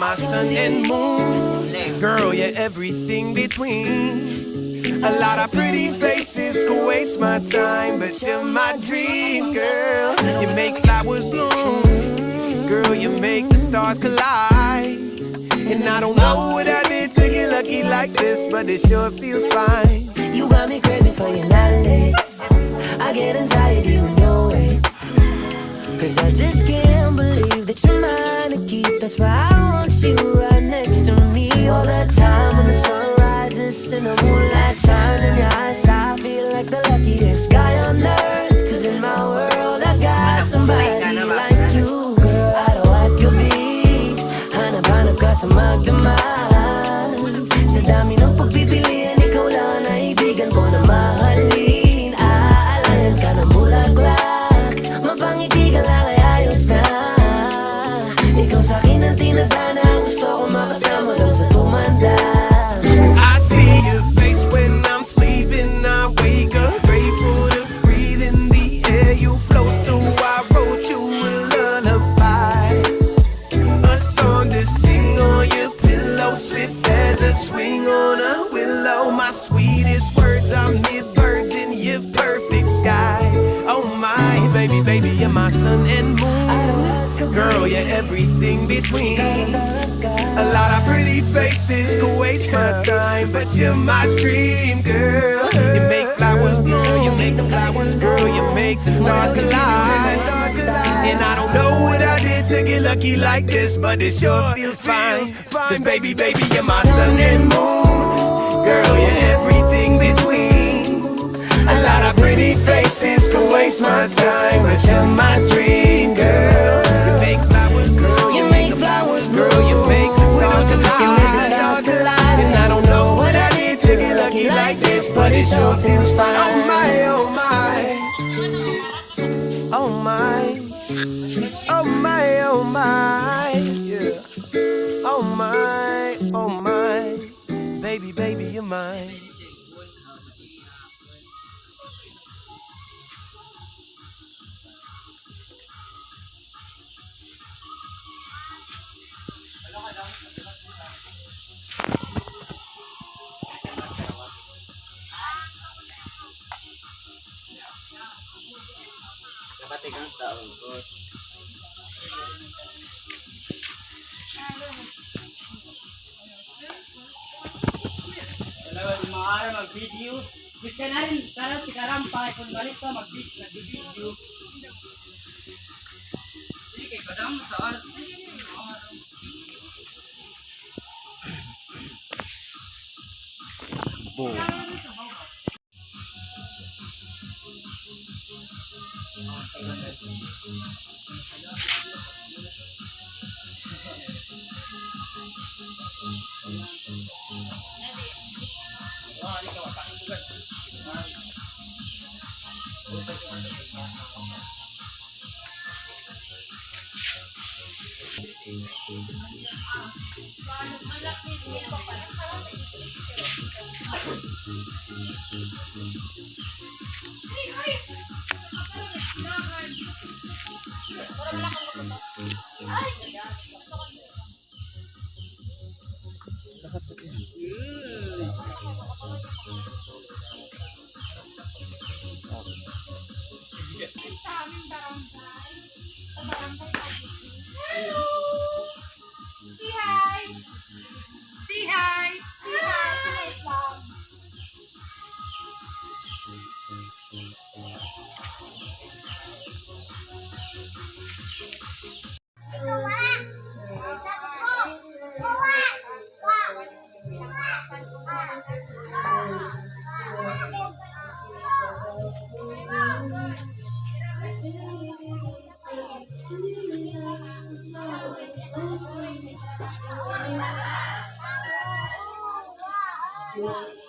my sun and moon. Girl, you're everything between. A lot of pretty faces could waste my time, but you're my dream, girl. You make flowers bloom. Girl, you make the stars collide. And I don't know what I did to get lucky like this, but it sure feels fine. You got me craving for you night and day. I get anxiety when you're away, cause I just can't believe that you're mine to keep. That's why I want you right next to me all the time. When the sun rises and the moonlight shines in your eyes, I feel like the luckiest guy on earth. Cause in my world I got somebody like you. Girl, I know I could be hanap-hanap ka sa magdamag. Sa dami ng pagpipilian, ikaw lang ang naibigan ko na mahalin. Aalayan ka ng bulaklak, mapangiti ka lang ay ayos na. Ikaw sa'kin ang tinadhana, gusto ko makasama lang sa tumanda. I see your face when I'm sleeping. I wake up grateful to breathe in the air you float through. I wrote you a lullaby, a song to sing on your pillow, swift as a swing on a willow. My sweetest words are mid-birds in your perfect sky. Oh my, baby, baby, you're my sun and moon. Girl, you're everything between. A lot of pretty faces could waste my time, but you're my dream, girl. You make flowers bloom, you make the flowers grow, you make the stars collide. And I don't know what I did to get lucky like this, but it sure feels fine. Cause baby, baby, you're my sun and moon. Girl, you're everything between. A lot of pretty faces could waste my time, but you're my dream, girl. You make flowers grow, you make the flowers grow, you make the stars collide. And I don't know what I did to get lucky like this, but it sure feels fine. Oh my, oh my, oh my, oh my, oh my, yeah. Oh my, oh my, baby, baby, you're mine. Nakatigang sa ungkos. Dalawa di maaari mag-video. Bis ka na rin, karang si Karampay, kung balik ka mag-video. Hindi kay padang sa oras. Boom. Sa aming barangay. Sa barangay paguite. Hello! Say hi! Say hi! Say hi! Wait lang.